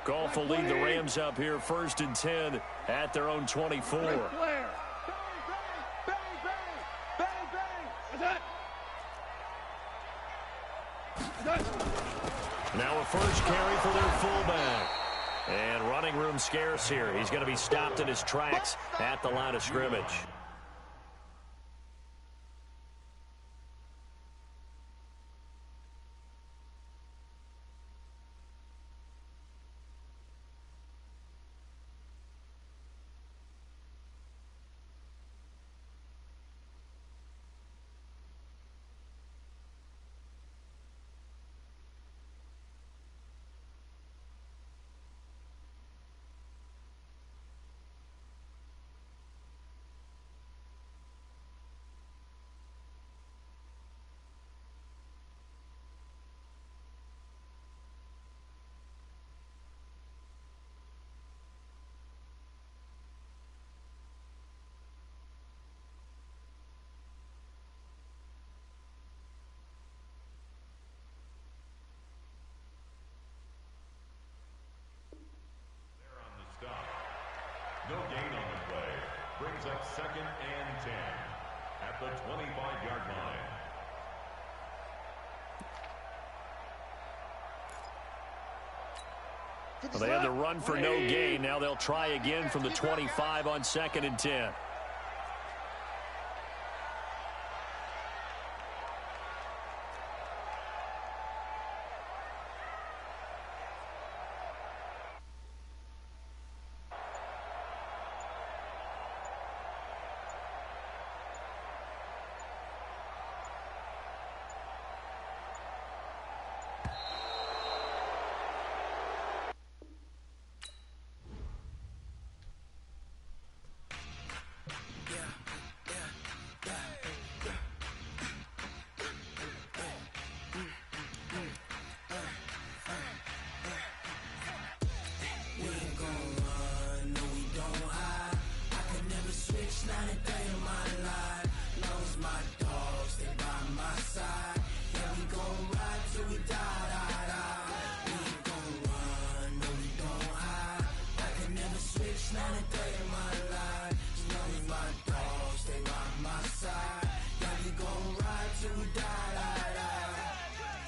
Golf will lead the Rams up here 1st and 10 at their own 24. Now a first carry for their fullback. And running room scarce here. He's going to be stopped in his tracks at the line of scrimmage. No gain on the play. Brings up 2nd and 10 at the 25-yard line. Well, they had to run for no gain. Now they'll try again from the 25 on 2nd and 10.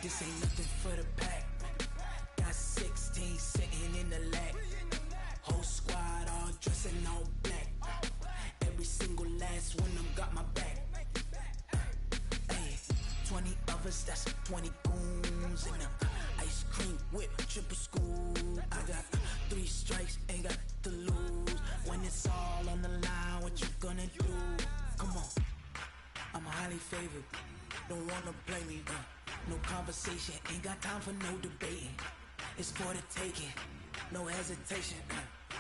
This ain't nothing for the pack. Got 16 sitting in the lag. Whole squad all dressing all black. Every single last one of them got my back. Hey, 20 of us, that's 20 goons in them. Ice cream whip, triple school. I got 3 strikes, ain't got to lose. When it's all on the line, what you gonna do? Come on, I'm highly favored. Don't wanna play me, no conversation, ain't got time for no debating. It's for the taking, no hesitation.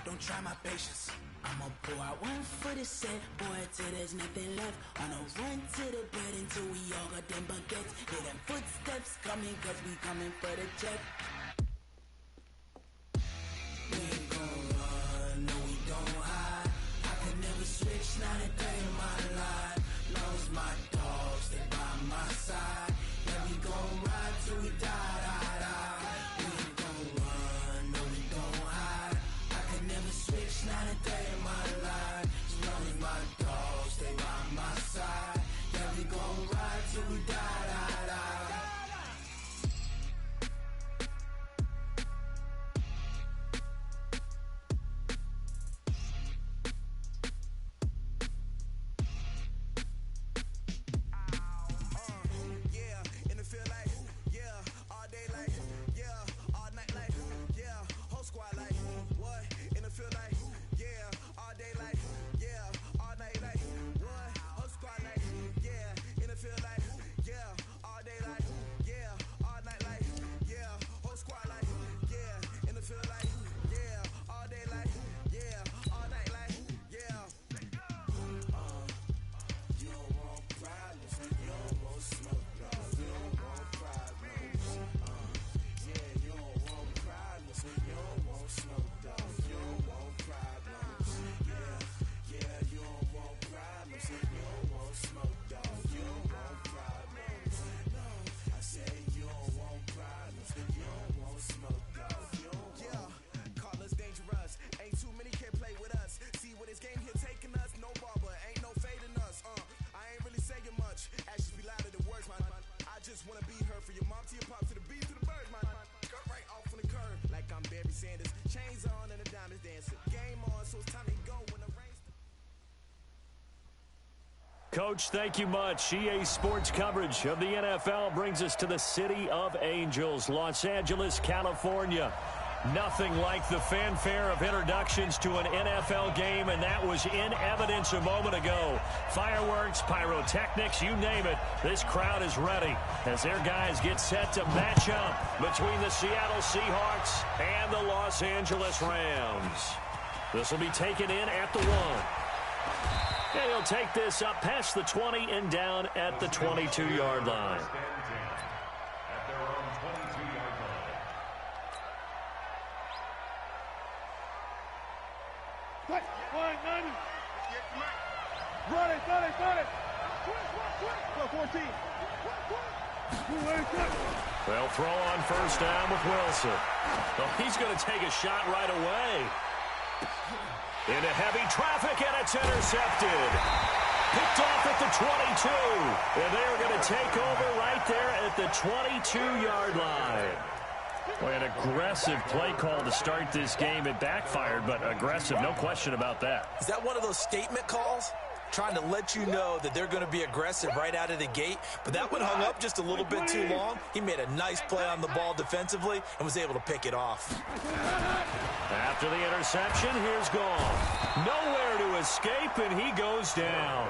Don't try my patience. I'ma pour out one for the set, boy, till there's nothing left. On a run to the bread until we all got them baguettes. Hear them footsteps coming, cause we coming for the check. We ain't gon' run, no we don't hide. I could never switch, not a day in my life. Long as my dogs, they by my side. Yeah, we gon' ride till we die, die, die. We ain't gon' run, no we don't hide. I could never switch, not a day in my life. As long as my dogs, they by my side. Yeah, we gon' ride till we die, die, die. Coach, thank you much. EA Sports coverage of the NFL brings us to the City of Angels, Los Angeles, California. Nothing like the fanfare of introductions to an NFL game, and that was in evidence a moment ago. Fireworks, pyrotechnics, you name it. This crowd is ready as their guys get set to match up between the Seattle Seahawks and the Los Angeles Rams. This will be taken in at the 1. And he'll take this up past the 20 and down at the 22-yard line. At their own 22-yard line. Run it. Go 14. They'll throw on first down with Wilson. Well, he's going to take a shot right away. Into heavy traffic, and it's intercepted. Picked off at the 22. And they are going to take over right there at the 22-yard line. Boy, an aggressive play call to start this game. It backfired, but aggressive, no question about that. Is that one of those statement calls? Trying to let you know that they're going to be aggressive right out of the gate, but that one hung up just a little bit too long. He made a nice play on the ball defensively and was able to pick it off. After the interception, here's Goff. Nowhere to escape, and he goes down.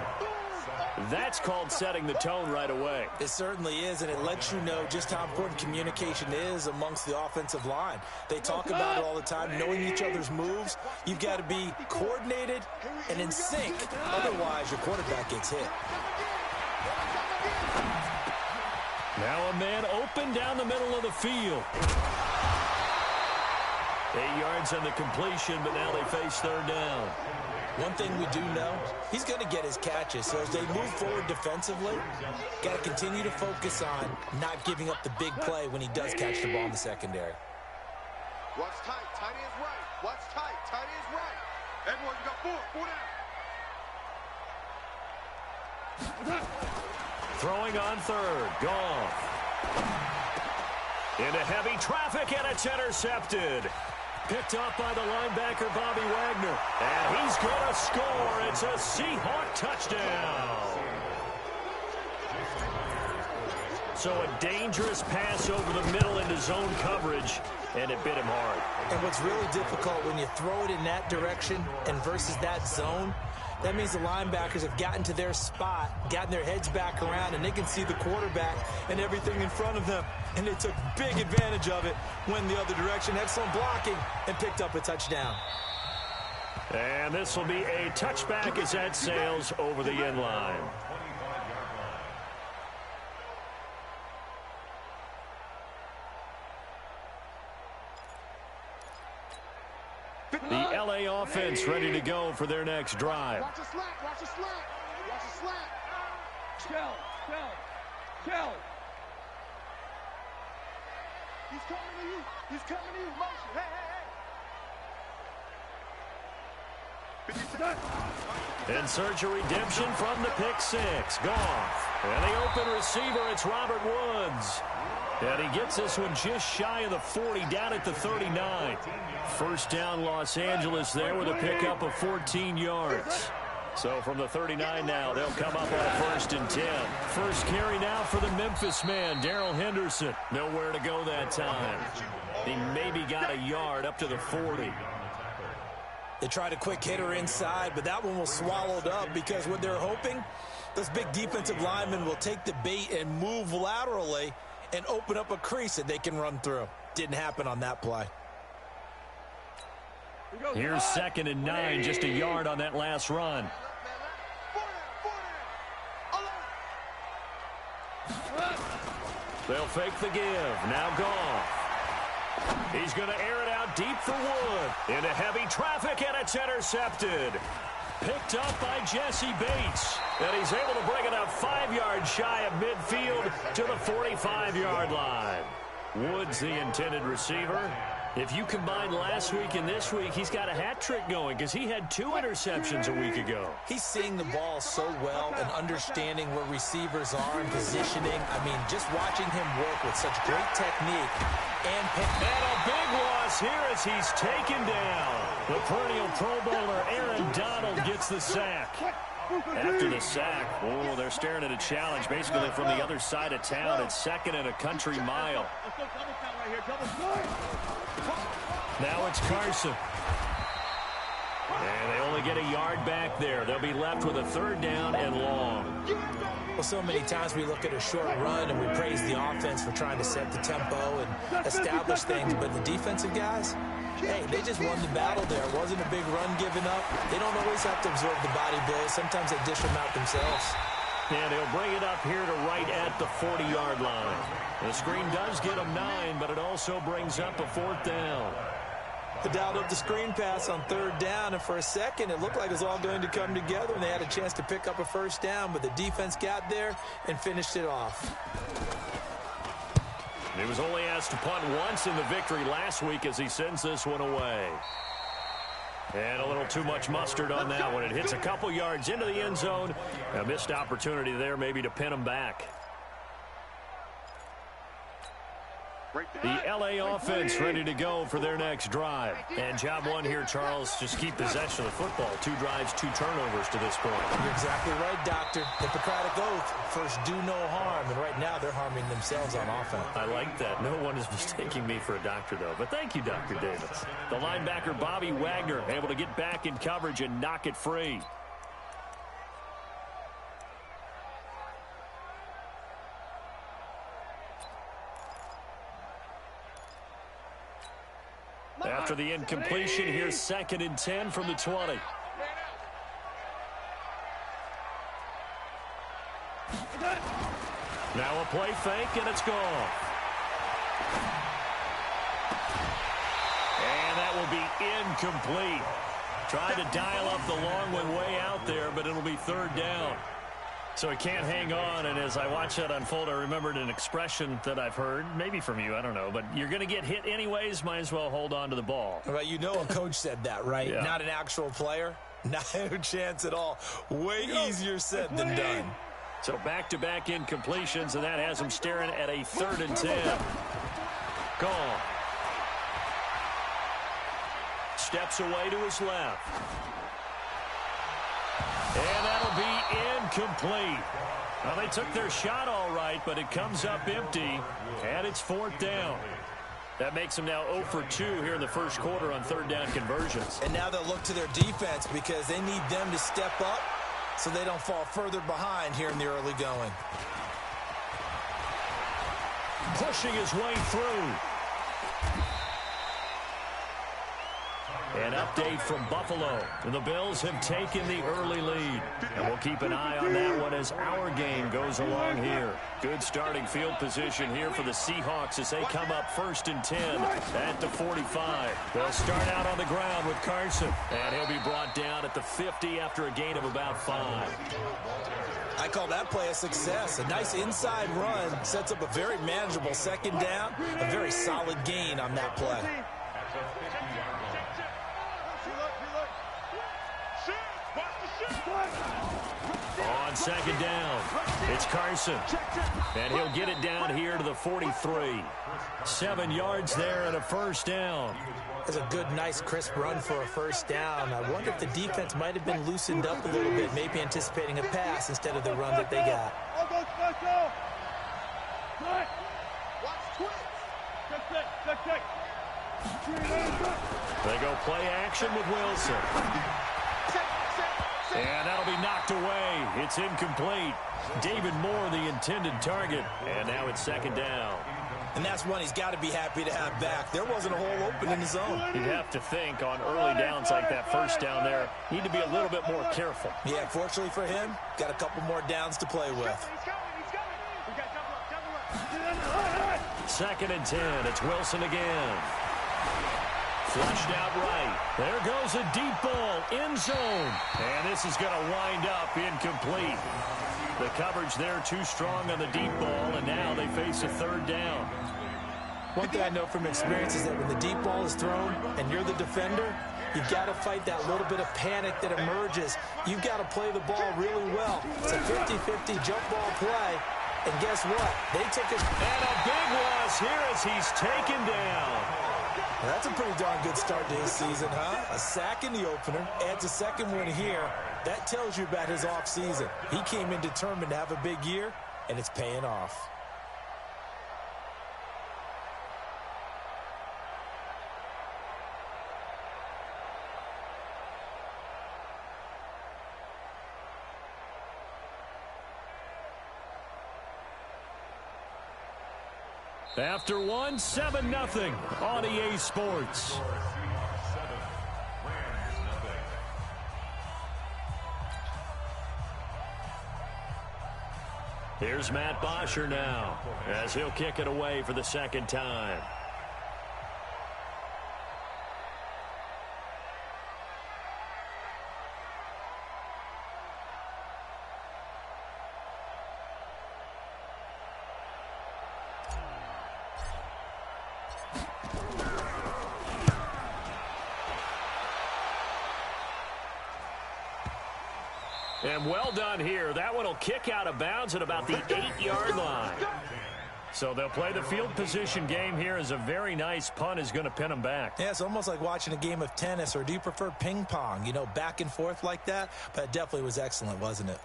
That's called setting the tone right away. It certainly is, and it lets you know just how important communication is amongst the offensive line. They talk about it all the time, knowing each other's moves. You've got to be coordinated and in sync. Otherwise, your quarterback gets hit. Now a man open down the middle of the field. 8 yards on the completion, but now they face third down. One thing we do know, he's going to get his catches. So as they move forward defensively, got to continue to focus on not giving up the big play when he does catch the ball in the secondary. Watch tight. Tight end's right. Watch tight. Tight end's right. Everyone, you got 4. 4 down. Throwing on third. Goff. Into heavy traffic, and it's intercepted. Picked up by the linebacker, Bobby Wagner. And he's going to score. It's a Seahawk touchdown. So a dangerous pass over the middle into zone coverage, and it bit him hard. And what's really difficult when you throw it in that direction and versus that zone, that means the linebackers have gotten to their spot, gotten their heads back around, and they can see the quarterback and everything in front of them. And they took big advantage of it, went the other direction, excellent blocking, and picked up a touchdown. And this will be a touchback as that sails over the end line. The LA offense ready to go for their next drive. Watch a slack. Watch a slack. Watch a slack. Shell. He's coming to you. He's coming to you. Motion. Hey. In search of redemption from the pick six. Goff. And the open receiver, it's Robert Woods. And he gets this one just shy of the 40, down at the 39. First down, Los Angeles there with a pickup of 14 yards. So from the 39 now, they'll come up on a 1st and 10. First carry now for the Memphis man, Darrell Henderson. Nowhere to go that time. He maybe got a yard up to the 40. They tried a quick hitter inside, but that one was swallowed up because what they're hoping, those big defensive linemen will take the bait and move laterally and open up a crease that they can run through. Didn't happen on that play. Here's 2nd and 9, just a yard on that last run. They'll fake the give. Now Goff. He's going to air it out deep for Wood. Into heavy traffic, and it's intercepted. Picked up by Jesse Bates. And he's able to bring it up 5 yards shy of midfield to the 45-yard line. Woods the intended receiver. If you combine last week and this week, he's got a hat trick going because he had 2 interceptions a week ago. He's seeing the ball so well and understanding where receivers are and positioning. I mean, just watching him work with such great technique. And a big loss here as he's taken down. The perennial Pro Bowler Aaron Donald gets the sack. After the sack, oh, they're staring at a challenge basically from the other side of town. It's 2nd and a country mile. Now it's Carson. And they only get a yard back there. They'll be left with a 3rd down and long. Well, so many times we look at a short run and we praise the offense for trying to set the tempo and establish things, but the defensive guys, hey, they just won the battle there. It wasn't a big run given up. They don't always have to absorb the body blows. Sometimes they dish them out themselves. And he'll bring it up here to right at the 40-yard line. The screen does get him 9, but it also brings up a 4th down. They dialed up the screen pass on 3rd down, and for a second it looked like it was all going to come together, and they had a chance to pick up a 1st down, but the defense got there and finished it off. He was only asked to punt once in the victory last week as he sends this one away. And a little too much mustard on that one. It hits a couple yards into the end zone. A missed opportunity there maybe to pin him back. The L.A. offense ready to go for their next drive. And job one here, Charles, just keep possession of the football. 2 drives, 2 turnovers to this point. You're exactly right, Doctor. Hippocratic oath. First, do no harm. And right now, they're harming themselves on offense. I like that. No one is mistaking me for a doctor, though. But thank you, Dr. Davis. The linebacker, Bobby Wagner, able to get back in coverage and knock it free. After the incompletion, here's 2nd and 10 from the 20. Now a play fake, and it's gone. And that will be incomplete. Tried to dial up the long one way out there, but it'll be 3rd down. So he can't hang on, and as I watch that unfold, I remembered an expression that I've heard, maybe from you, I don't know, but you're going to get hit anyways, might as well hold on to the ball. Well, you know a coach said that, right? Yeah. Not an actual player. No chance at all. Way easier said than done. So back-to-back incompletions, and that has him staring at a 3rd and 10. Gone. Steps away to his left. And that'll be incomplete. Well, they took their shot all right, but it comes up empty, and it's 4th down. That makes them now 0 for 2 here in the first quarter on 3rd down conversions. And now they'll look to their defense because they need them to step up so they don't fall further behind here in the early going. Pushing his way through. An update from Buffalo. The Bills have taken the early lead. And we'll keep an eye on that one as our game goes along here. Good starting field position here for the Seahawks as they come up 1st and 10 at the 45. They'll start out on the ground with Carson. And he'll be brought down at the 50 after a gain of about 5. I call that play a success. A nice inside run sets up a very manageable 2nd down. A very solid gain on that play. On 2nd down, it's Carson. And he'll get it down here to the 43. 7 yards there and a 1st down. That's a good, nice, crisp run for a 1st down. I wonder if the defense might have been loosened up a little bit, maybe anticipating a pass instead of the run that they got. They go play action with Wilson. And that'll be knocked away. It's incomplete. David Moore, the intended target. And now it's 2nd down. And that's one he's got to be happy to have back. There wasn't a hole open in the zone. You'd have to think on early downs like that 1st down there, need to be a little bit more careful. Yeah, fortunately for him, got a couple more downs to play with. 2nd and 10. It's Wilson again. Flushed out right. There goes a deep ball, end zone. And this is going to wind up incomplete. The coverage there too strong on the deep ball, and now they face a 3rd down. One thing I know from experience is that when the deep ball is thrown and you're the defender, you've got to fight that little bit of panic that emerges. You've got to play the ball really well. It's a 50-50 jump ball play. And guess what? They took it. And a big loss here as he's taken down. Well, that's a pretty darn good start to his season, huh? A sack in the opener, adds a second one here. That tells you about his offseason. He came in determined to have a big year, and it's paying off. After one, 7-0 on EA Sports. Here's Matt Bosher now as he'll kick it away for the second time. And well done here. That one will kick out of bounds at about the 8-yard line. So they'll play the field position game here as a very nice punt is going to pin them back. Yeah, it's almost like watching a game of tennis, or do you prefer ping pong? You know, back and forth like that? But it definitely was excellent, wasn't it?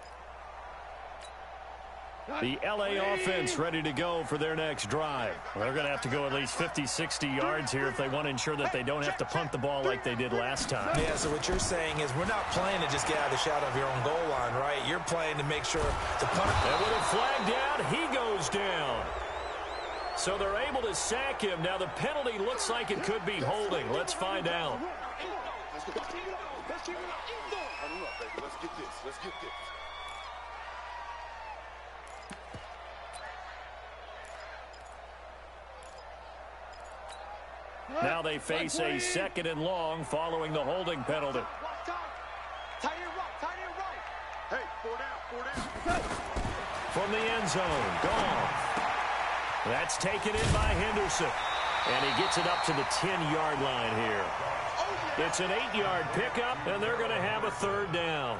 The LA offense ready to go for their next drive. Well, they're going to have to go at least 50, 60 yards here if they want to ensure that they don't have to punt the ball like they did last time. Yeah, so what you're saying is we're not playing to just get out of the shadow of your own goal line, right? You're playing to make sure the punter... And with a flag down, he goes down. So they're able to sack him. Now the penalty looks like it could be holding. Let's find out. Let's get this. Let's get this. Now they face a second and long following the holding penalty. Tight end right. Hey, 4 down. From the end zone, gone. That's taken in by Henderson. And he gets it up to the 10-yard line here. It's an 8-yard pickup, and they're going to have a third down.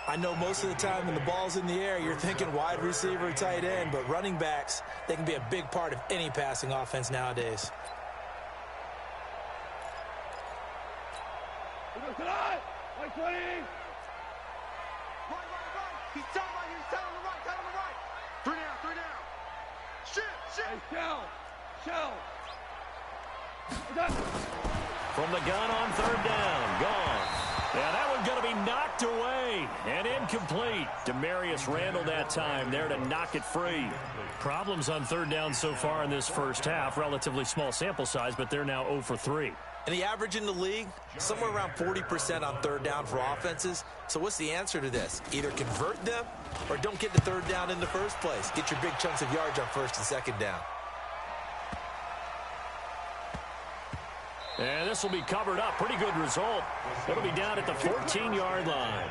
I know most of the time when the ball's in the air, you're thinking wide receiver, tight end, but running backs, they can be a big part of any passing offense nowadays. Right. He's down right here. He's down on the right. 3 down. Shit. Shell. From the gun on third down, gone. Yeah, that one's going to be knocked away and incomplete. Demarius Randall that time there to knock it free. Problems on third down so far in this first half. Relatively small sample size, but they're now 0 for 3. And the average in the league, somewhere around 40% on third down for offenses. So what's the answer to this? Either convert them or don't get the third down in the first place. Get your big chunks of yards on first and second down. And this will be covered up. Pretty good result. It'll be down at the 14-yard line.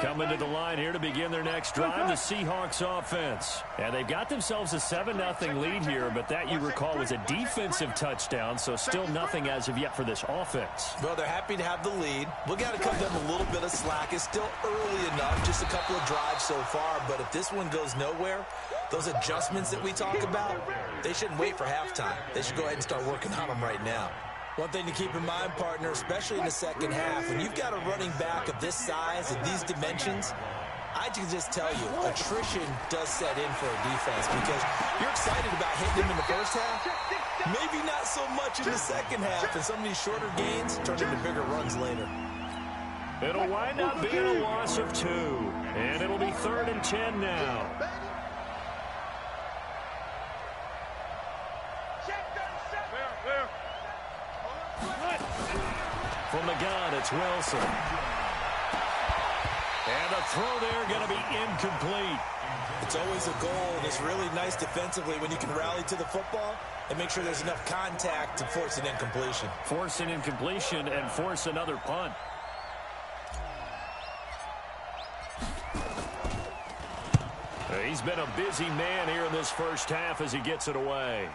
Coming to the line here to begin their next drive, the Seahawks offense. And they've got themselves a 7-0 lead here, but that, you recall, was a defensive touchdown, so still nothing as of yet for this offense. Well, they're happy to have the lead. We've got to cut them a little bit of slack. It's still early enough, just a couple of drives so far, but if this one goes nowhere, those adjustments that we talk about, they shouldn't wait for halftime. They should go ahead and start working on them right now. One thing to keep in mind, partner, especially in the second half, when you've got a running back of this size and these dimensions, I can just tell you, attrition does set in for a defense because you're excited about hitting him in the first half, maybe not so much in the second half, and some of these shorter gains turn into bigger runs later. It'll wind up being a loss of 2, and it'll be 3rd and 10 now. From the gun, it's Wilson. And the throw there going to be incomplete. It's always a goal, and it's really nice defensively when you can rally to the football and make sure there's enough contact to force an incompletion. Force an incompletion and force another punt. He's been a busy man here in this first half as he gets it away.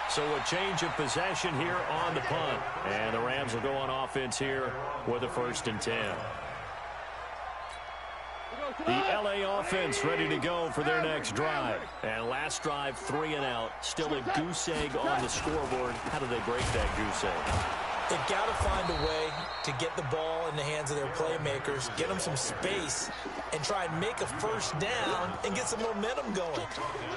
So a change of possession here on the punt. And the Rams will go on offense here with a 1st and 10. The LA offense ready to go for their next drive. And last drive, 3 and out. Still a goose egg on the scoreboard. How do they break that goose egg? They've got to find a way to get the ball in the hands of their playmakers, get them some space, and try and make a 1st down and get some momentum going.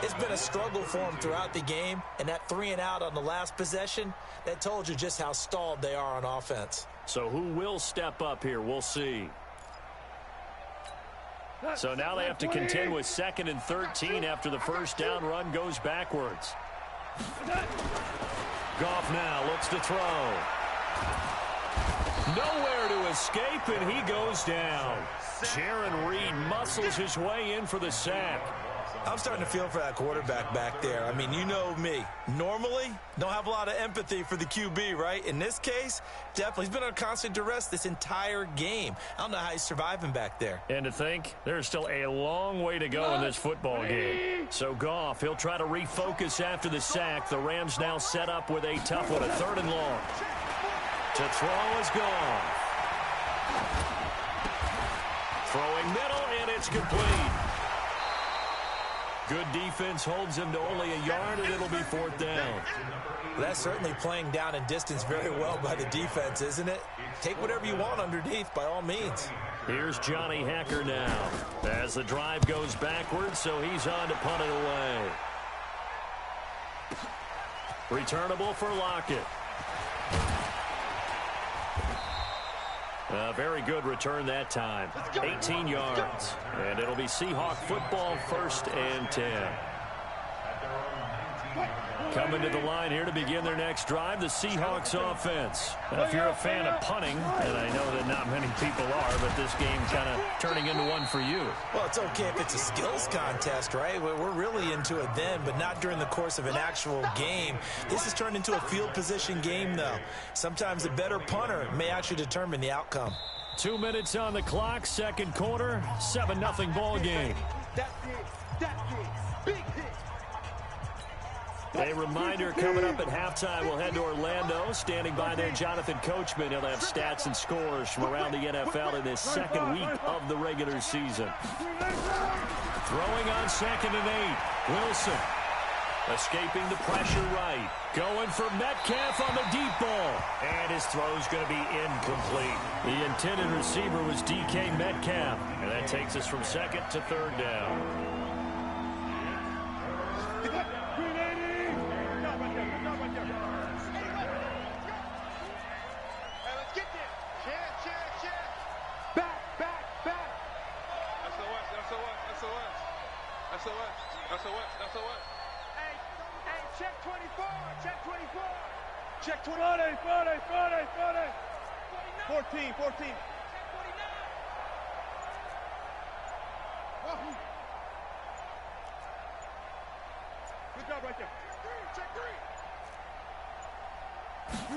It's been a struggle for them throughout the game, and that 3 and out on the last possession, that told you just how stalled they are on offense. So who will step up here? We'll see. So now they have to contend with 2nd and 13 after the 1st down run goes backwards. Goff now looks to throw. Nowhere to escape, and he goes down. Jaron Reed muscles his way in for the sack. I'm starting to feel for that quarterback back there. I mean, you know me. Normally, don't have a lot of empathy for the QB, right? In this case, definitely. He's been on constant duress this entire game. I don't know how he's surviving back there. And to think, there's still a long way to go in this football game. So Goff, he'll try to refocus after the sack. The Rams now set up with a tough one, a 3rd and long. To throw is gone. Throwing middle, and it's complete. Good defense holds him to only a yard, and it'll be 4th down. That's certainly playing down and distance very well by the defense, isn't it? Take whatever you want underneath, by all means. Here's Johnny Hacker now as the drive goes backwards, so he's on to punt it away. Returnable for Lockett. A very good return that time. 18 yards. And it'll be Seahawk football, 1st and 10. Coming to the line here to begin their next drive, the Seahawks offense. Now, if you're a fan of punting, and I know that not many people are, but this game kind of turning into one for you. Well, it's okay if it's a skills contest, right? We're really into it then, but not during the course of an actual game. This has turned into a field position game, though. Sometimes a better punter may actually determine the outcome. 2 minutes on the clock, 2nd quarter, 7-0 ball game. A reminder coming up at halftime, we'll head to Orlando. Standing by there, Jonathan Coachman. He'll have stats and scores from around the NFL in this 2nd week of the regular season. Throwing on 2nd and 8. Wilson escaping the pressure right. Going for Metcalf on the deep ball. And his throw's going to be incomplete. The intended receiver was DK Metcalf. And that takes us from 2nd to 3rd down. Check 24, check 24. Check 20, 40, 14. Good job right there. Check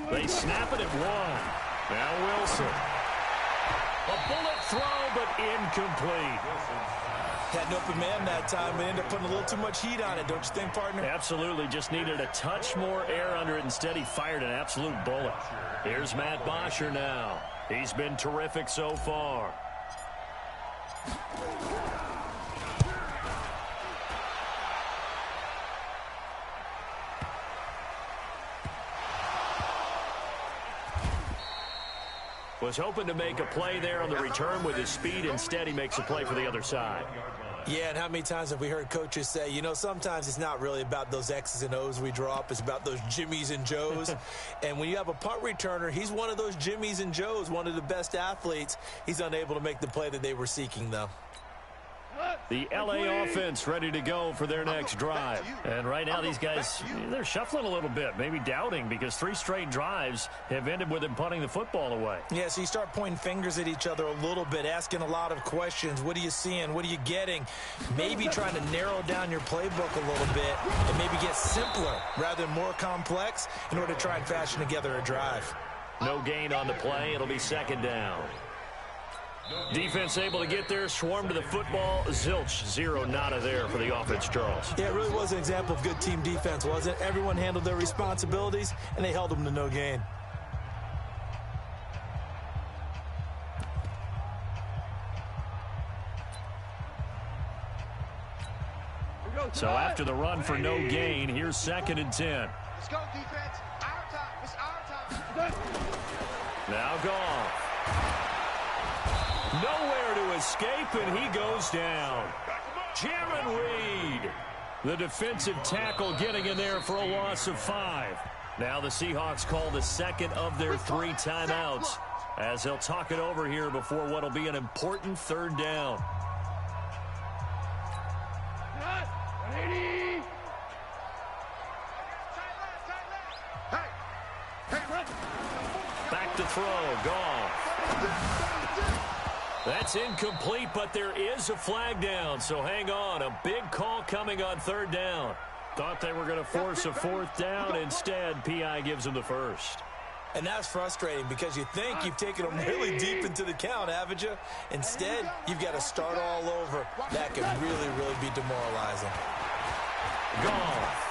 3. They snap it at 1. Now Wilson. A bullet throw, but incomplete. Had an open man that time, but ended up putting a little too much heat on it, don't you think, partner? Absolutely. Just needed a touch more air under it. Instead, he fired an absolute bullet. Here's Matt Bosher now. He's been terrific so far. Was hoping to make a play there on the return with his speed. Instead, he makes a play for the other side. Yeah, and how many times have we heard coaches say, you know, sometimes it's not really about those X's and O's we draw up. It's about those Jimmies and Joes. And when you have a punt returner, he's one of those Jimmies and Joes, one of the best athletes. He's unable to make the play that they were seeking, though. The LA offense ready to go for their next drive. And right now these guys, they're shuffling a little bit, maybe doubting, because 3 straight drives have ended with them punting the football away. Yeah, so you start pointing fingers at each other a little bit, asking a lot of questions. What are you seeing? What are you getting? Maybe trying to narrow down your playbook a little bit and maybe get simpler rather than more complex in order to try and fashion together a drive. No gain on the play. It'll be 2nd down. Defense able to get there, swarm to the football. Zilch, zero, nada there for the offense, Charles. Yeah, it really was an example of good team defense, wasn't it? Everyone handled their responsibilities, and they held them to no gain. So after the run for no gain, here's 2nd and 10. Let's go, defense. Our time. It's our time. Now Goff. Nowhere to escape, and he goes down. Jaron Reed, the defensive tackle, getting in there for a loss of 5. Now the Seahawks call the second of their 3 timeouts as they'll talk it over here before what will be an important 3rd down. Back to throw, Goff. That's incomplete, but there is a flag down, so hang on. A big call coming on 3rd down. Thought they were going to force a 4th down. Instead, P.I. gives them the 1st. And that's frustrating because you think you've taken them really deep into the count, haven't you? Instead, you've got to start all over. That could really, really be demoralizing. Goff.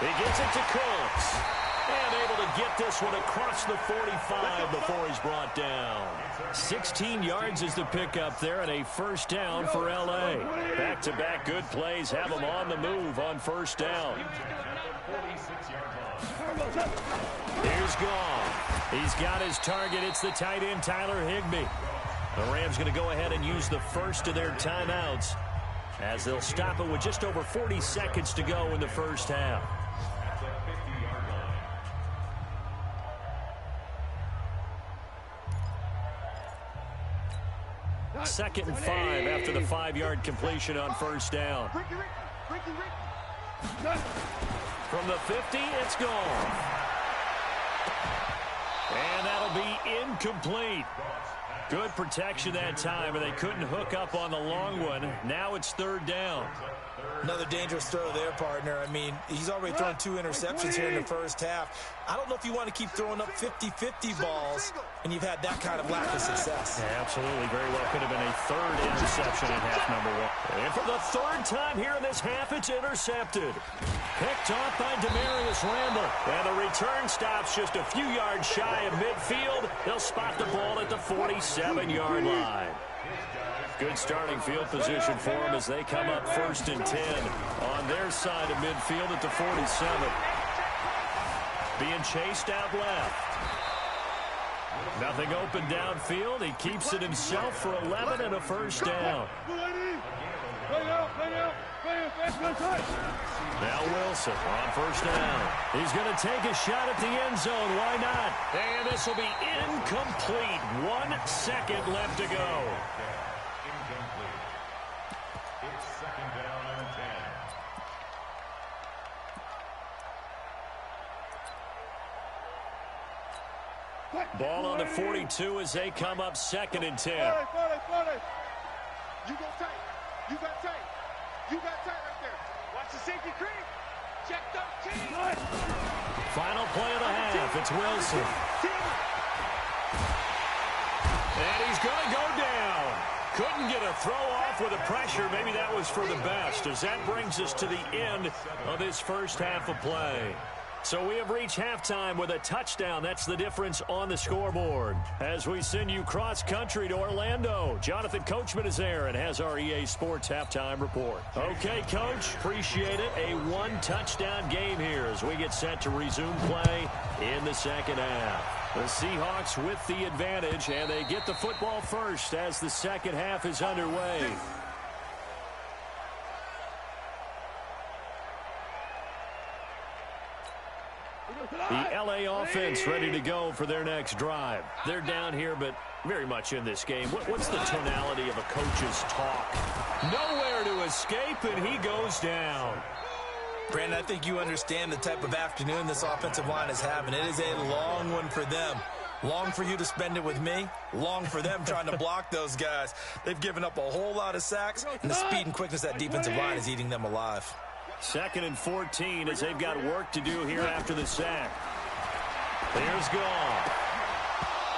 He gets it to Cooks. And able to get this one across the 45 before he's brought down. 16 yards is the pickup there, and a 1st down for L.A. Back-to-back good plays have him on the move on 1st down. Here's Goff. He's got his target. It's the tight end, Tyler Higbee. The Rams going to go ahead and use the 1st of their timeouts as they'll stop it with just over 40 seconds to go in the 1st half. 2nd and 5 after the 5-yard completion on 1st down. From the 50, it's gone. And that'll be incomplete. Good protection that time, and they couldn't hook up on the long one. Now it's 3rd down. Another dangerous throw there, partner. I mean, he's already thrown 2 interceptions here in the 1st half. I don't know if you want to keep throwing up 50-50 balls when you've had that kind of lack of success. Yeah, absolutely. Very well could have been a 3rd interception in half number 1. And for the 3rd time here in this half, it's intercepted. Picked off by Demarius Randall. And the return stops just a few yards shy of midfield. They'll spot the ball at the 47-yard line. Good starting field position for them as they come up 1st and 10 on their side of midfield at the 47. Being chased out left. Nothing open downfield. He keeps it himself for 11 and a 1st down. Now Wilson on 1st down. He's going to take a shot at the end zone. Why not? And this will be incomplete. 1 second left to go. It's 2nd down and 10. Ball on the 42 as they come up 2nd and 10. You go tight. You got tight. You got tight right there. Watch the safety creep. Check 13. Final play of the half. It's Wilson. And he's going to go down. Couldn't get a throw off with the pressure. Maybe that was for the best, as that brings us to the end of this 1st half of play. So we have reached halftime with a touchdown. That's the difference on the scoreboard. As we send you cross-country to Orlando, Jonathan Coachman is there and has our EA Sports halftime report. Okay, Coach, appreciate it. A 1-touchdown game here as we get set to resume play in the 2nd half. The Seahawks with the advantage, and they get the football first as the 2nd half is underway. The L.A. offense ready to go for their next drive. They're down here, but very much in this game. What's the tonality of a coach's talk? Nowhere to escape, and he goes down. Brandon, I think you understand the type of afternoon this offensive line is having. It is a long one for them. Long for you to spend it with me. Long for them trying to block those guys. They've given up a whole lot of sacks, and the speed and quickness of that defensive line is eating them alive. 2nd and 14 as they've got work to do here after the sack. Here's Goff.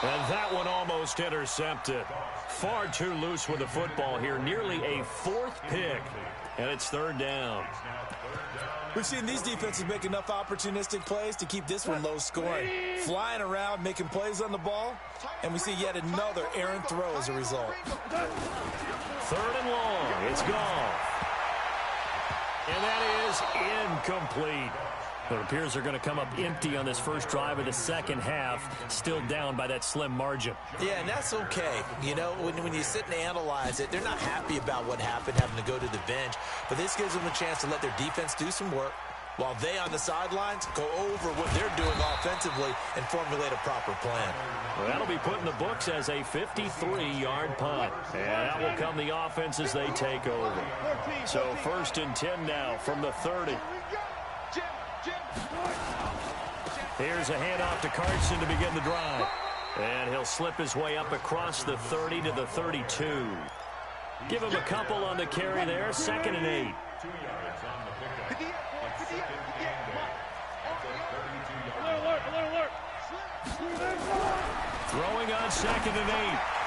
And that one almost intercepted. Far too loose with the football here. Nearly a 4th pick. And it's 3rd down. We've seen these defenses make enough opportunistic plays to keep this one low scoring. Flying around, making plays on the ball, and we see yet another errant throw as a result. 3rd and long. It's gone. And that is incomplete. It appears they're going to come up empty on this first drive of the second half, still down by that slim margin. Yeah, and that's okay. You know, when you sit and analyze it, they're not happy about what happened, having to go to the bench. But this gives them a chance to let their defense do some work while they on the sidelines go over what they're doing offensively and formulate a proper plan. Well, that'll be put in the books as a 53-yard punt. And that will come the offense as they take over. So 1st and 10 now from the 30. Here's a handoff to Carson to begin the drive. And he'll slip his way up across the 30 to the 32. Give him a couple on the carry there. 2nd and 8. 2 yards on the pickup. It's 2nd and 8 at the 32-yard line. Throwing on 2nd and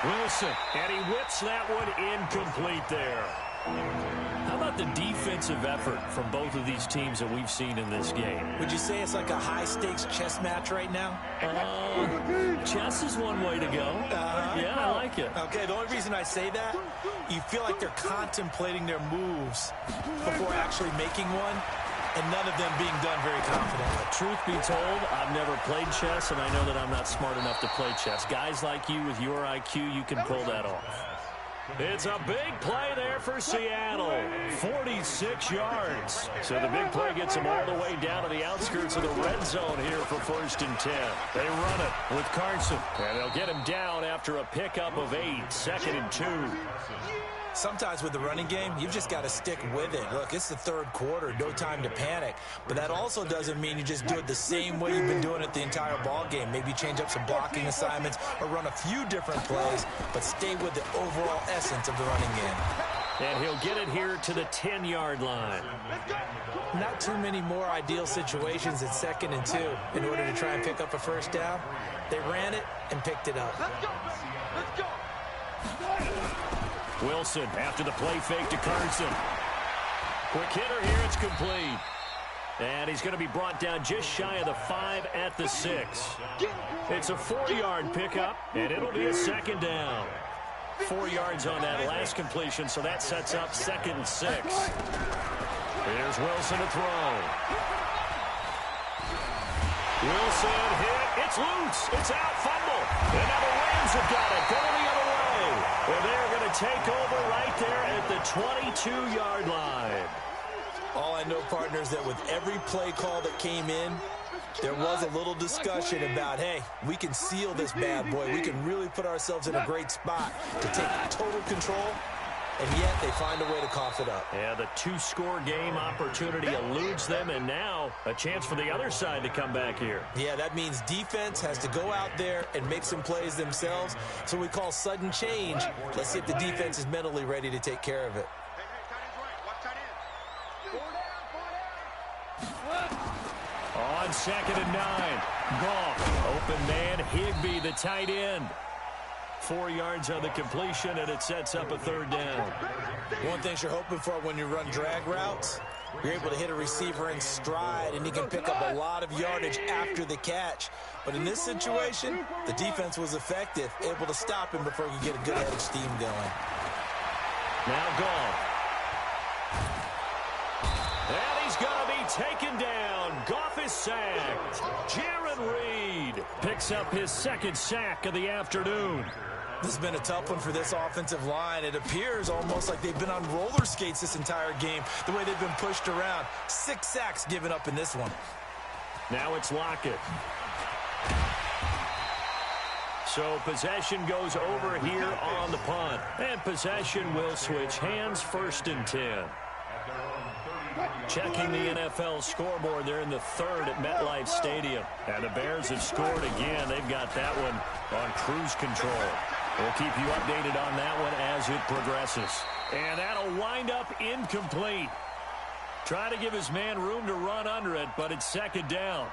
8. Wilson. And he whips that one incomplete there. How about the defensive effort from both of these teams that we've seen in this game? Would you say it's like a high-stakes chess match right now? Chess is one way to go. Yeah, I like it. Okay, the only reason I say that, you feel like they're contemplating their moves before actually making one, and none of them being done very confidently. Truth be told, I've never played chess, and I know that I'm not smart enough to play chess. Guys like you with your IQ, you can pull that off. It's a big play there for Seattle. 46 yards. So the big play gets them all the way down to the outskirts of the red zone here for 1st and 10. They run it with Carson. And they'll get him down after a pickup of 8. 2nd and 2. Sometimes with the running game, you've just got to stick with it. Look, it's the 3rd quarter, no time to panic. But that also doesn't mean you just do it the same way you've been doing it the entire ball game. Maybe change up some blocking assignments or run a few different plays, but stay with the overall essence of the running game. And he'll get it here to the 10-yard line. Not too many more ideal situations at 2nd and 2 in order to try and pick up a 1st down. They ran it and picked it up. Let's go. Wilson after the play fake to Carson. Quick hitter here, it's complete. And he's going to be brought down just shy of the 5 at the 6. It's a 4-yard pickup, and it'll be a 2nd down. 4 yards on that last completion, so that sets up 2nd and 6. Here's Wilson to throw. Wilson hit. It's loose. It's out. Fumble. And now the Rams have got it. Going the other way. And they're going to take over right there at the 22-yard line. All I know, partners, that with every play call that came in, there was a little discussion about, hey, we can seal this bad boy. We can really put ourselves in a great spot to take total control, and yet they find a way to cough it up. Yeah, the 2-score game opportunity eludes them, and now a chance for the other side to come back here. Yeah, that means defense has to go out there and make some plays themselves. So we call sudden change. Let's see if the defense is mentally ready to take care of it. On 2nd and 9, Goff, open man, Higbee, the tight end. 4 yards on the completion, and it sets up a 3rd down. One thing you're hoping for when you run drag routes, you're able to hit a receiver in stride, and he can pick up a lot of yardage after the catch. But in this situation, the defense was effective, able to stop him before he could get a good head of steam going. Now Goff. And he's going to be taken down. Goff is sacked. Jaron Reed picks up his 2nd sack of the afternoon. This has been a tough one for this offensive line. It appears almost like they've been on roller skates this entire game, the way they've been pushed around. 6 sacks given up in this one. Now it's Lockett. So possession goes over here on the punt. And possession will switch hands. 1st and 10. Checking the NFL scoreboard, they're in the 3rd at MetLife Stadium. And the Bears have scored again. They've got that one on cruise control. We'll keep you updated on that one as it progresses. And that'll wind up incomplete. Try to give his man room to run under it, but it's 2nd down.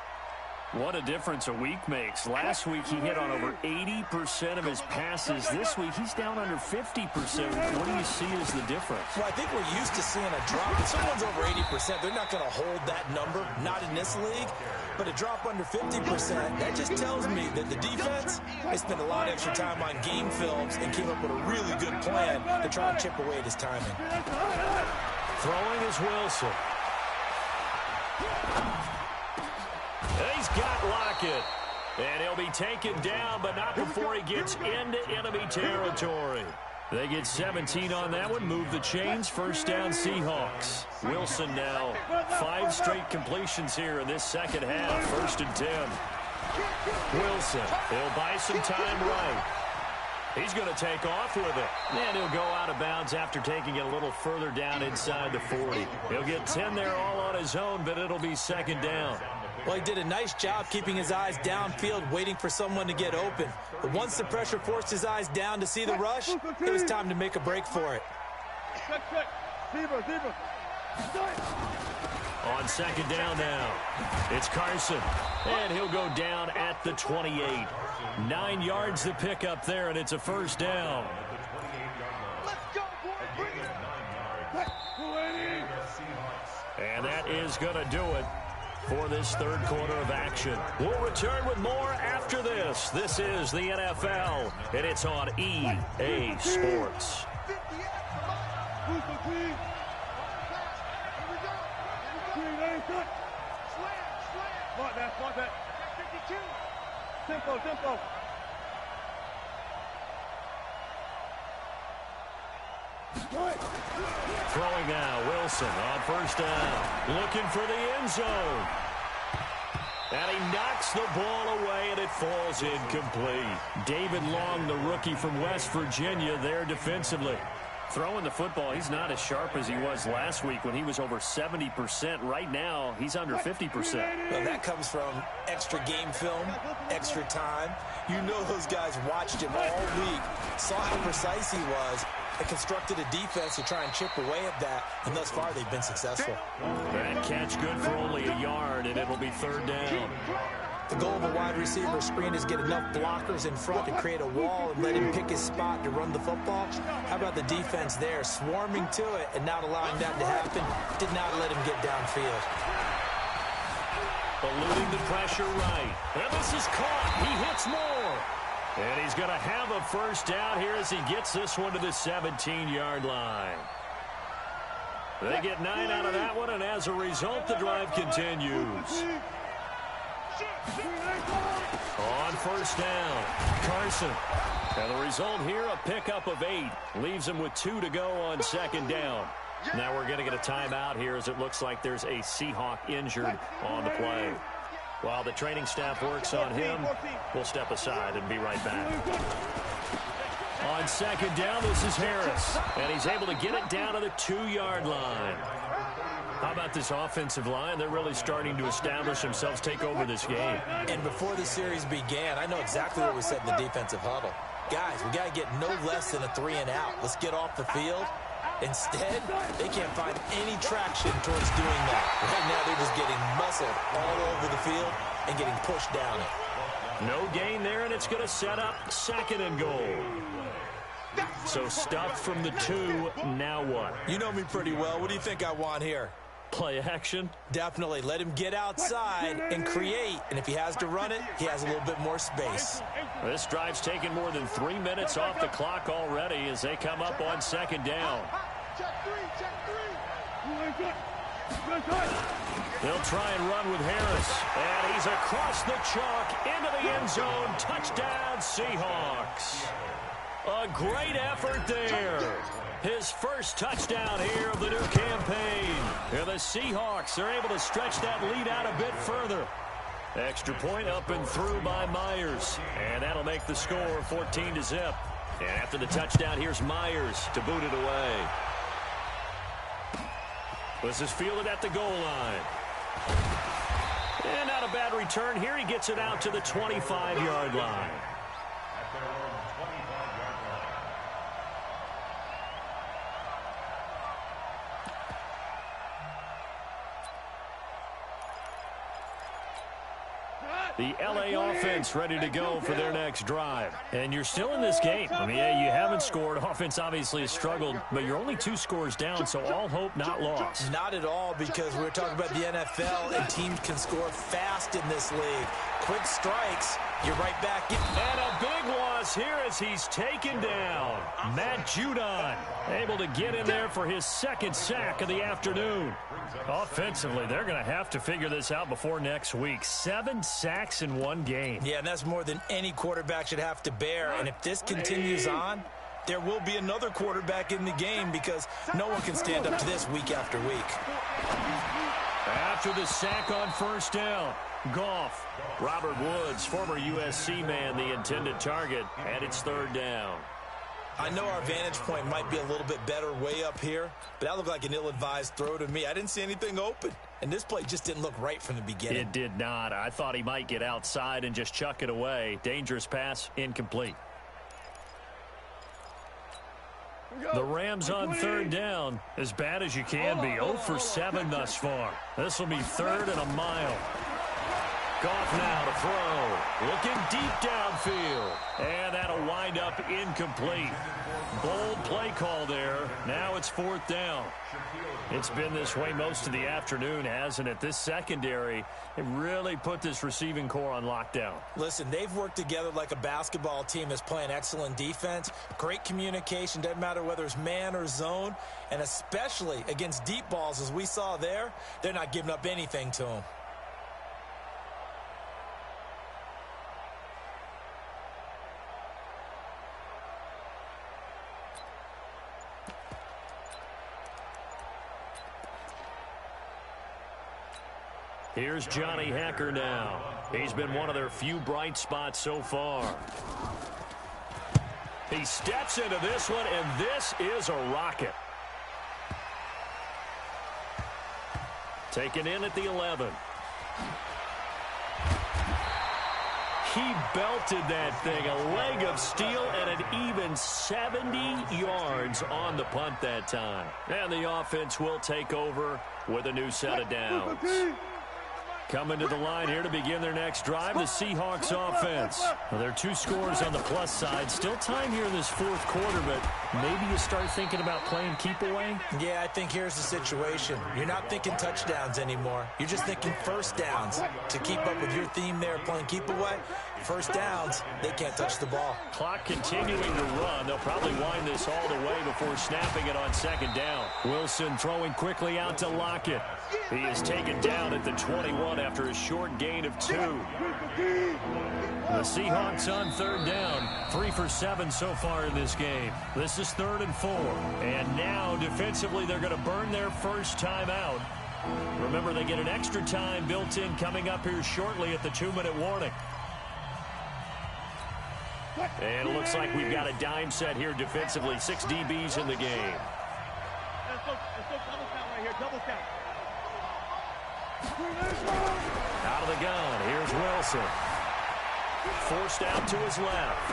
What a difference a week makes. Last week he hit on over 80% of his passes. This week he's down under 50%. What do you see as the difference? Well, I think we're used to seeing a drop. If someone's over 80%, they're not going to hold that number, not in this league. But a drop under 50%, that just tells me that the defense, they spent a lot of extra time on game films and came up with a really good plan to try and chip away at his timing. Throwing is Wilson. He's got Lockett. And he'll be taken down, but not before he gets into enemy territory. They get 17 on that one. Move the chains. First down, Seahawks. Wilson now 5 straight completions here in this second half. 1st and 10. Wilson, he'll buy some time right. He's going to take off with it. And he'll go out of bounds after taking it a little further down inside the 40. He'll get 10 there all on his own, but it'll be second down. Well, he did a nice job keeping his eyes downfield, waiting for someone to get open. But once the pressure forced his eyes down to see the rush, it was time to make a break for it. On second down now, it's Carson. And he'll go down at the 28. 9 yards the pickup there, and it's a first down. And that is going to do it for this third quarter of action. We'll return with more after this. This is the NFL, and it's on EA Sports. Tempo. Throwing now, Wilson on first down. Looking for the end zone. And he knocks the ball away, and it falls incomplete. David Long, the rookie from West Virginia, there defensively. Throwing the football, he's not as sharp as he was last week when he was over 70%. Right now, he's under 50%. Well, that comes from extra game film, extra time. You know those guys watched him all week, saw how precise he was, and constructed a defense to try and chip away at that, and thus far they've been successful. That catch good for only a yard, and it'll be third down. The goal of a wide receiver screen is get enough blockers in front to create a wall and let him pick his spot to run the football. How about the defense there, swarming to it and not allowing that to happen? Did not let him get downfield. Eluding the pressure right. And this is caught. He hits more. And he's going to have a first down here as he gets this one to the 17-yard line. They get 9 out of that one, and as a result, the drive continues. On first down, Carson. And the result here, a pickup of 8. Leaves him with 2 to go on second down. Now we're going to get a timeout here as it looks like there's a Seahawk injured on the play. While the training staff works on him, we'll step aside and be right back. On second down, this is Harris. And he's able to get it down to the 2-yard line. How about this offensive line? They're really starting to establish themselves, take over this game. And before the series began, I know exactly what we said in the defensive huddle. Guys, we got to get no less than a 3-and-out. Let's get off the field. Instead, they can't find any traction towards doing that. Right now, they're just getting muscled all over the field and getting pushed down it. No gain there, and it's going to set up 2nd and goal. So stuffed from the 2, now what? You know me pretty well. What do you think I want here? Play action? Definitely. Let him get outside and create. And if he has to run it, he has a little bit more space. This drive's taken more than 3 minutes off the clock already as they come up on second down. They'll try and run with Harris. And he's across the chalk into the end zone. Touchdown, Seahawks. A great effort there. His first touchdown here of the new campaign. And the Seahawks are able to stretch that lead out a bit further. Extra point up and through by Myers. And that'll make the score 14-0. And after the touchdown, here's Myers to boot it away. This is fielded at the goal line. And not a bad return here. He gets it out to the 25-yard line. The LA offense ready to go for their next drive. And you're still in this game. I mean, yeah, you haven't scored. Offense obviously has struggled, but you're only 2 scores down, so all hope not lost. Not at all, because we're talking about the NFL, and teams can score fast in this league. Quick strikes, you're right back in. And a big loss here as he's taken down. Matt Judon able to get in there for his 2nd sack of the afternoon. Offensively, they're going to have to figure this out before next week. 7 sacks in 1 game. Yeah, and that's more than any quarterback should have to bear. And if this continues on, there will be another quarterback in the game, because no one can stand up to this week after week. After the sack on 1st down, Goff. Robert Woods, former USC man, the intended target, and it's 3rd down. I know our vantage point might be a little bit better way up here, but that looked like an ill-advised throw to me. I didn't see anything open, and this play just didn't look right from the beginning. It did not. I thought he might get outside and just chuck it away. Dangerous pass, incomplete. The Rams on 3rd down, as bad as you can be. 0 for 7 thus far. This will be 3rd and a mile. Goff now to throw. Looking deep downfield. And that'll wind up incomplete. Bold play call there. Now it's 4th down. It's been this way most of the afternoon, hasn't it? This secondary, it really put this receiving core on lockdown. Listen, they've worked together like a basketball team that's playing excellent defense. Great communication, doesn't matter whether it's man or zone. And especially against deep balls, as we saw there, they're not giving up anything to them. Here's Johnny Hekker now. He's been one of their few bright spots so far. He steps into this one, and this is a rocket. Taken in at the 11. He belted that thing, a leg of steel, and an even 70 yards on the punt that time. And the offense will take over with a new set of downs. Coming to the line here to begin their next drive, the Seahawks offense. Well, there are 2 scores on the plus side. Still time here in this 4th quarter, but maybe you start thinking about playing keep away? Yeah, I think here's the situation. You're not thinking touchdowns anymore. You're just thinking 1st downs. To keep up with your theme there, playing keep away, 1st downs, they can't touch the ball. Clock continuing to run. They'll probably wind this all the way before snapping it on 2nd down. Wilson throwing quickly out to Lockett. He is taken down at the 21 after a short gain of 2. The Seahawks on 3rd down. 3 for 7 so far in this game. This is 3rd and 4. And now defensively they're going to burn their first time out. Remember, they get an extra time built in coming up here shortly at the 2-minute warning. And it looks like we've got a dime set here defensively. 6 DBs in the game. Let's go double count right here. Double count. Out of the gun, here's Wilson. Forced out to his left.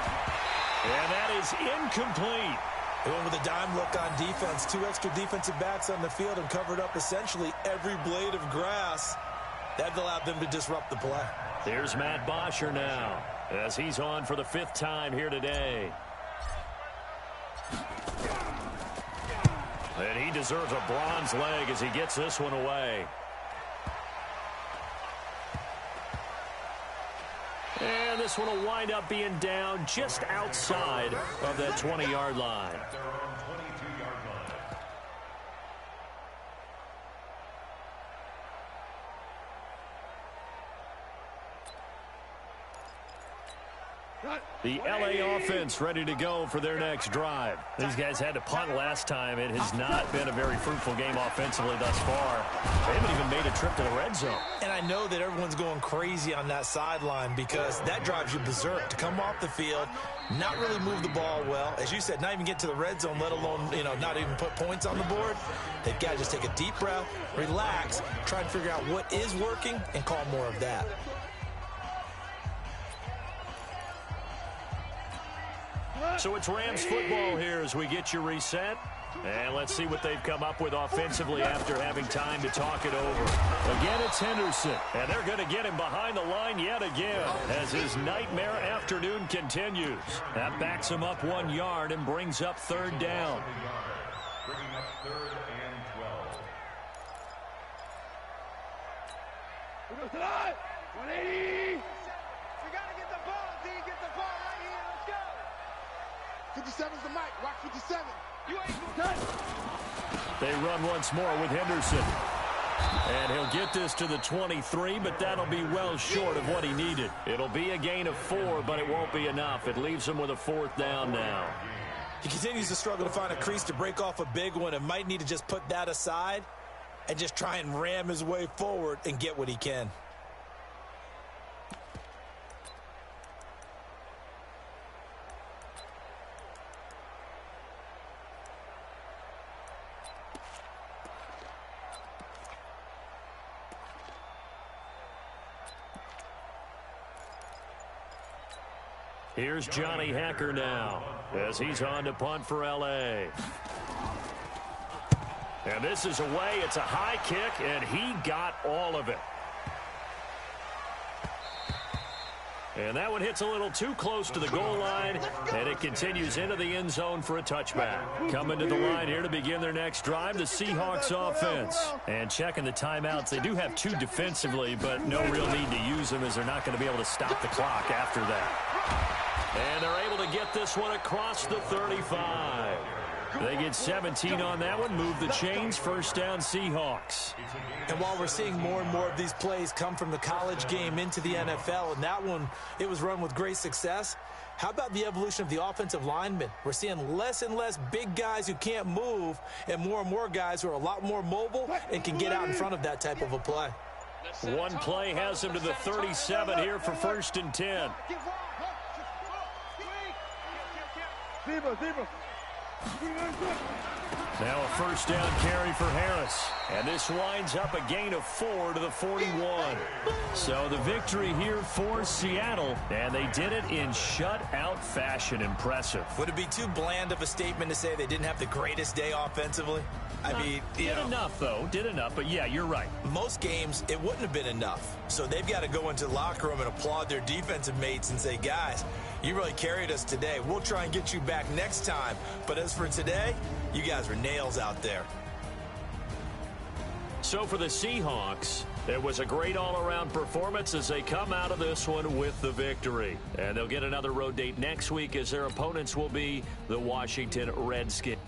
And that is incomplete. They went with a dime look on defense. 2 extra defensive backs on the field and covered up essentially every blade of grass. That allowed them to disrupt the play. There's Matt Bosher now, as he's on for the 5th time here today. And he deserves a bronze leg as he gets this one away. And this one will wind up being down just outside of that 20-yard line. The LA offense ready to go for their next drive. These guys had to punt last time. It has not been a very fruitful game offensively thus far. They haven't even made a trip to the red zone. And I know that everyone's going crazy on that sideline because that drives you berserk to come off the field, not really move the ball well. As you said, not even get to the red zone, let alone, not even put points on the board. They've got to just take a deep breath, relax, try to figure out what is working, and call more of that. So it's Rams football here as we get you reset. And let's see what they've come up with offensively after having time to talk it over. Again, it's Henderson. And they're going to get him behind the line yet again as his nightmare afternoon continues. That backs him up 1 yard and brings up third down. Bringing up third and 12. Who goes tonight? 180. We got to get the ball, D. Get the ball right here. Let's go. 57's the mic. Rock 57. You ain't going to touch. They run once more with Henderson. And he'll get this to the 23, but that'll be well short of what he needed. It'll be a gain of 4, but it won't be enough. It leaves him with a fourth down now. He continues to struggle to find a crease to break off a big one and might need to just put that aside and just try and ram his way forward and get what he can. Here's Johnny Hacker now as he's on to punt for L.A. And this is away. It's a high kick, and he got all of it. And that one hits a little too close to the goal line, and it continues into the end zone for a touchback. Coming to the line here to begin their next drive, the Seahawks offense. And checking the timeouts, they do have 2 defensively, but no real need to use them as they're not going to be able to stop the clock after that. And they're able to get this one across the 35. They get 17 on that one, move the chains, first down Seahawks. And while we're seeing more and more of these plays come from the college game into the NFL, and that one, it was run with great success, how about the evolution of the offensive linemen? We're seeing less and less big guys who can't move and more guys who are a lot more mobile and can get out in front of that type of a play. One play has him to the 37 here for first and 10. Zebra. Now a first down carry for Harris. And this winds up a gain of 4 to the 41. So the victory here for Seattle. And they did it in shutout fashion. Impressive. Would it be too bland of a statement to say they didn't have the greatest day offensively? I mean, did enough, though. Did enough. But, yeah, you're right. Most games, it wouldn't have been enough. So they've got to go into the locker room and applaud their defensive mates and say, guys, you really carried us today. We'll try and get you back next time. But as for today, you guys were nails out there. So for the Seahawks, it was a great all-around performance as they come out of this one with the victory. And they'll get another road date next week as their opponents will be the Washington Redskins.